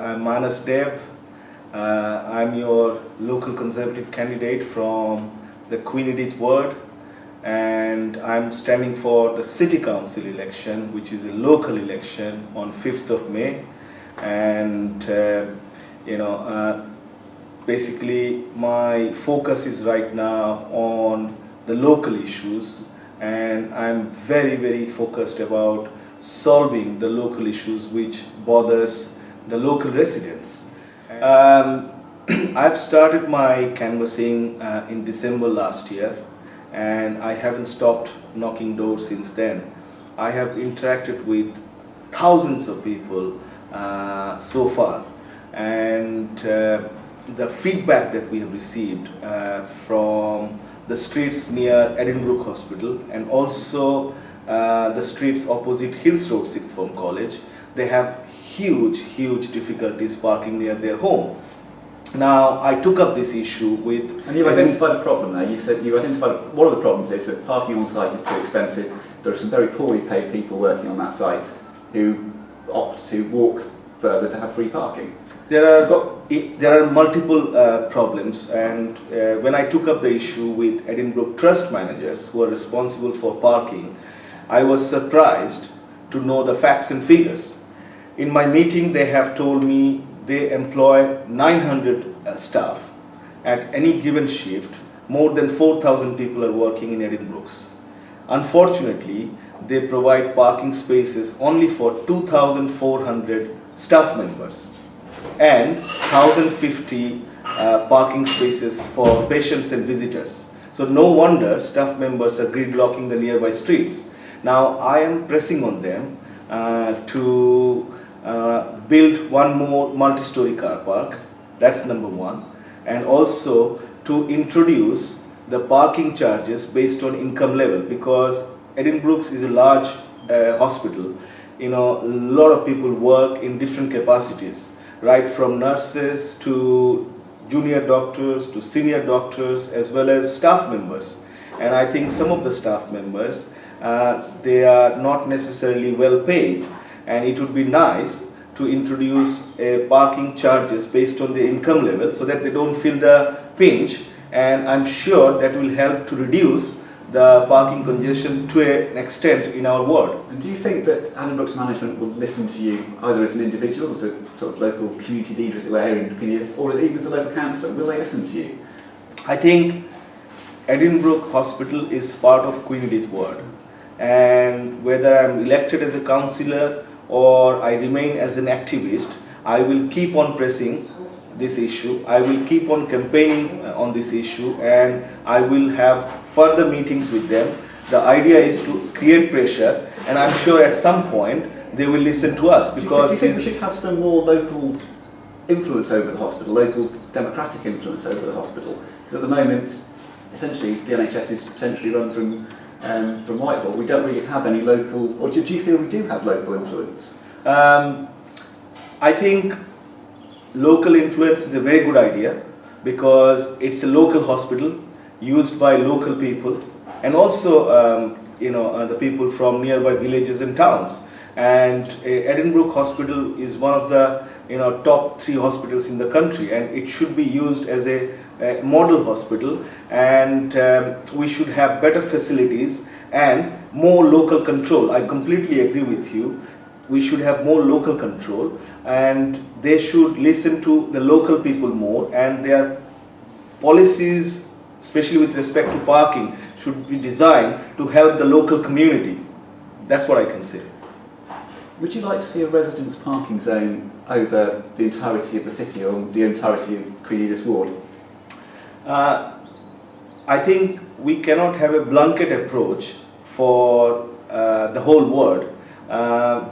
I'm Manas Dev. I'm your local Conservative candidate from the Queen Edith ward, and I'm standing for the City Council election, which is a local election on 5th of May. And basically my focus is right now on the local issues, and I'm very focused about solving the local issues which bothers the local residents. I've started my canvassing in December last year, and I haven't stopped knocking doors since then. I have interacted with thousands of people so far, and the feedback that we have received from the streets near Addenbrookes Hospital and also the streets opposite Hills Road Sixth Form College, they have huge difficulties parking near their home. Now, I took up this issue with... And you've identified a problem there. You've said you've identified one of the problems is that parking on site is too expensive. There are some very poorly paid people working on that site who opt to walk further to have free parking. There are multiple problems, and when I took up the issue with Addenbrookes trust managers who are responsible for parking, I was surprised to know the facts and figures. In my meeting, they have told me they employ 900 staff. At any given shift, more than 4,000 people are working in Addenbrookes. Unfortunately, they provide parking spaces only for 2,400 staff members and 1,050 parking spaces for patients and visitors. So no wonder staff members are gridlocking the nearby streets. Now I am pressing on them to build one more multi-story car park. That's number one. And also to introduce the parking charges based on income level, because Addenbrookes is a large hospital. A lot of people work in different capacities, right from nurses to junior doctors to senior doctors, as well as staff members. And I think some of the staff members, they are not necessarily well paid, and it would be nice to introduce parking charges based on their income level so that they don't feel the pinch, and I'm sure that will help to reduce the parking congestion to an extent in our ward. And do you think that Addenbrookes management will listen to you either as an individual, as a sort of local community leader, as it were, here in Candiate, or even as a local councillor? Will they listen to you? I think Addenbrookes Hospital is part of Queen Edith ward, and whether I'm elected as a councillor or I remain as an activist, I will keep on pressing this issue. I will keep on campaigning on this issue, and I will have further meetings with them. The idea is to create pressure, and I'm sure at some point they will listen to us. Because do you think we should have some more local influence over the hospital, local democratic influence over the hospital? Because at the moment, essentially, the NHS is essentially run from Whitehall. We don't really have any local, or do you feel we do have local influence? I think local influence is a very good idea, because it's a local hospital used by local people, and also the people from nearby villages and towns. And Addenbrookes Hospital is one of the top 3 hospitals in the country, and it should be used as a model hospital, and we should have better facilities and more local control. I completely agree with you. We should have more local control, and they should listen to the local people more, and their policies, especially with respect to parking, should be designed to help the local community. That's what I can say. Would you like to see a residence parking zone over the entirety of the city, or the entirety of Queen Edith ward? I think we cannot have a blanket approach for the whole ward.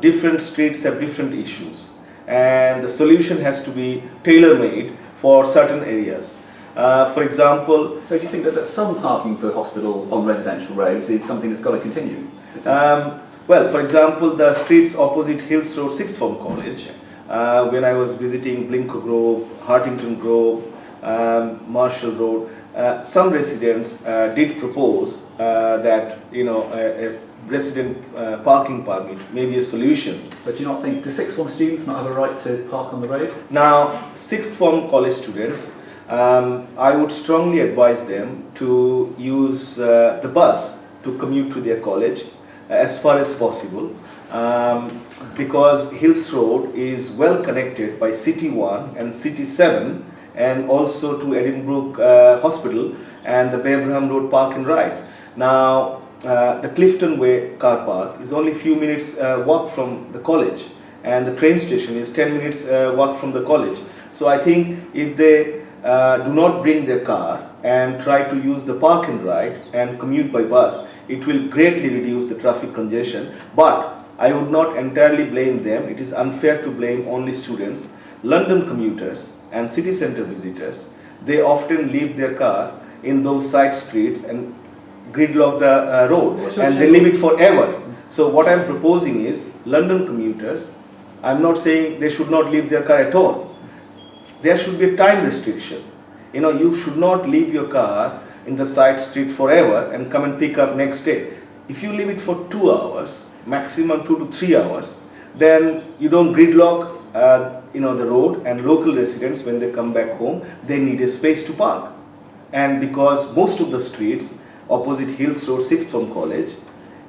Different streets have different issues, and the solution has to be tailor-made for certain areas. For example... So do you think that some parking for the hospital on residential roads is something that's got to continue? Well, for example, the streets opposite Hills Road Sixth Form College, when I was visiting Blinko Grove, Hartington Grove, Marshall Road, some residents did propose that a resident parking permit may be a solution. But do you not think, do sixth form students not have a right to park on the road? Now, sixth form college students, I would strongly advise them to use the bus to commute to their college as far as possible, because Hills Road is well connected by City 1 and City 7, and also to Addenbrookes Hospital and the Abraham Road Park and Ride. Now, the Clifton Way car park is only few minutes walk from the college, and the train station is 10 minutes walk from the college. So I think if they do not bring their car and try to use the park and ride and commute by bus, it will greatly reduce the traffic congestion. But I would not entirely blame them. It is unfair to blame only students. London commuters and city centre visitors, they often leave their car in those side streets and gridlock the road, and they leave it forever. So what I'm proposing is, London commuters, I'm not saying they should not leave their car at all. There should be a time restriction. You know, you should not leave your car in the side street forever and come and pick up next day. If you leave it for 2 hours, maximum 2 to 3 hours, then you don't gridlock the road, and local residents, when they come back home, they need a space to park. And because most of the streets opposite Hills Road, sixth form college,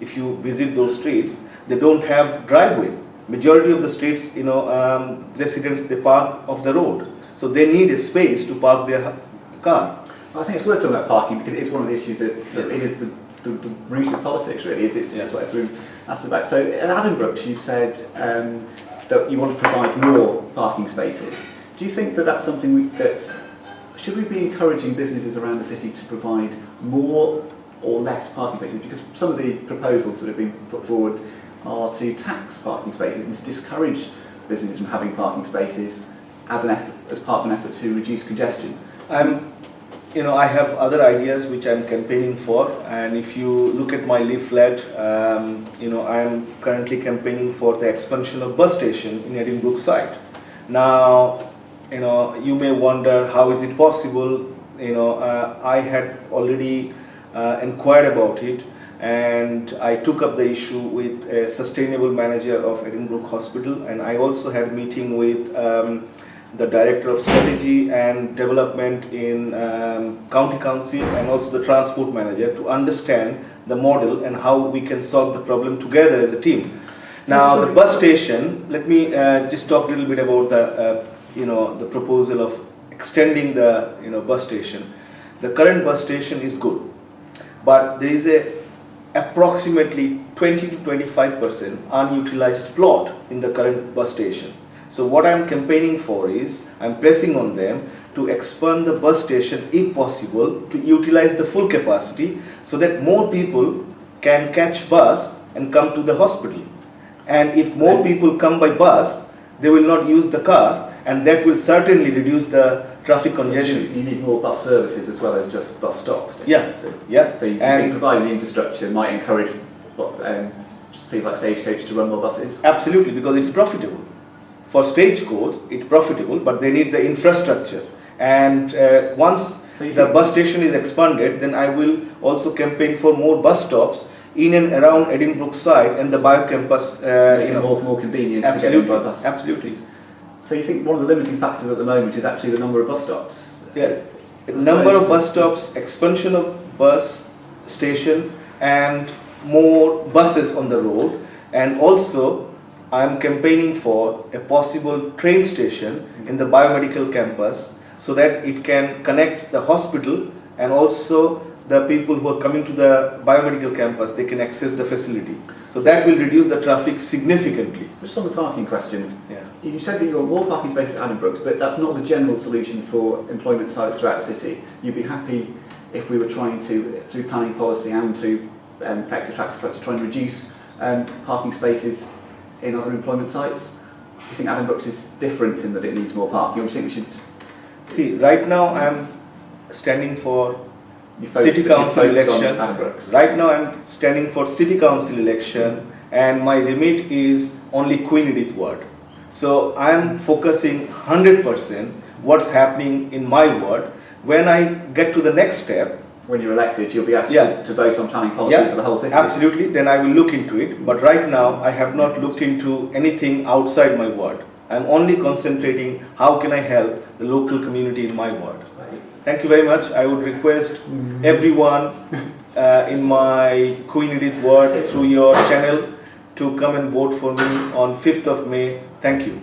if you visit those streets, they don't have driveway. Majority of the streets, residents, they park off the road. So they need a space to park their car. I think it's worth talking about parking, because it's one of the issues that it is the root of politics, really. It's what everyone asks about. So at Addenbrookes, you've said that you want to provide more parking spaces. Do you think that that's something should we be encouraging businesses around the city to provide more or less parking spaces? Because some of the proposals that have been put forward are to tax parking spaces and to discourage businesses from having parking spaces as part of an effort to reduce congestion. I have other ideas which I'm campaigning for, and if you look at my leaflet, I'm currently campaigning for the expansion of bus station in Addenbrookes site. Now, you may wonder, how is it possible? I had already inquired about it, and I took up the issue with a sustainable manager of Addenbrookes Hospital, and I also had a meeting with the Director of Strategy and Development in County Council, and also the Transport Manager, to understand the model and how we can solve the problem together as a team. Now, the bus station, let me just talk a little bit about the proposal of extending the bus station. The current bus station is good, but there is approximately 20 to 25% unutilized plot in the current bus station. So what I'm campaigning for is, I'm pressing on them to expand the bus station if possible, to utilize the full capacity, so that more people can catch bus and come to the hospital. And if more people come by bus, they will not use the car, and that will certainly reduce the traffic congestion. You need more bus services as well as just bus stops. Yeah. So you think providing the infrastructure might encourage people like Stagecoach to run more buses? Absolutely, because it's profitable. For Stagecoach, it's profitable, but they need the infrastructure. And once the bus station is expanded, then I will also campaign for more bus stops in and around Addenbrookes side and the biocampus. More convenient. Absolutely, to get by bus. Absolutely. So you think one of the limiting factors at the moment is actually the number of bus stops? Yeah, number of bus stops, expansion of bus station, and more buses on the road. And also, I'm campaigning for a possible train station in the biomedical campus, so that it can connect the hospital, and also the people who are coming to the biomedical campus, they can access the facility. So that will reduce the traffic significantly. So just on the parking question, yeah. You said that you want more parking spaces at Addenbrookes, but that's not the general solution for employment sites throughout the city. You'd be happy if we were trying to, through planning policy and through practice to try and reduce parking spaces in other employment sites. Do you think Addenbrookes is different in that it needs more parking? Or do you think we should... See, right now I'm standing for City Council election. Right now I'm standing for City Council election, and my remit is only Queen Edith ward. So I'm focusing 100% what's happening in my ward. When I get to the next step, when you're elected, you'll be asked Yeah. to vote on planning policy Yeah, for the whole city. absolutely. Then I will look into it. But right now, I have not looked into anything outside my ward. I'm only concentrating how can I help the local community in my ward. Thank you very much. I would request everyone in my Queen Edith ward through your channel to come and vote for me on 5th of May. Thank you.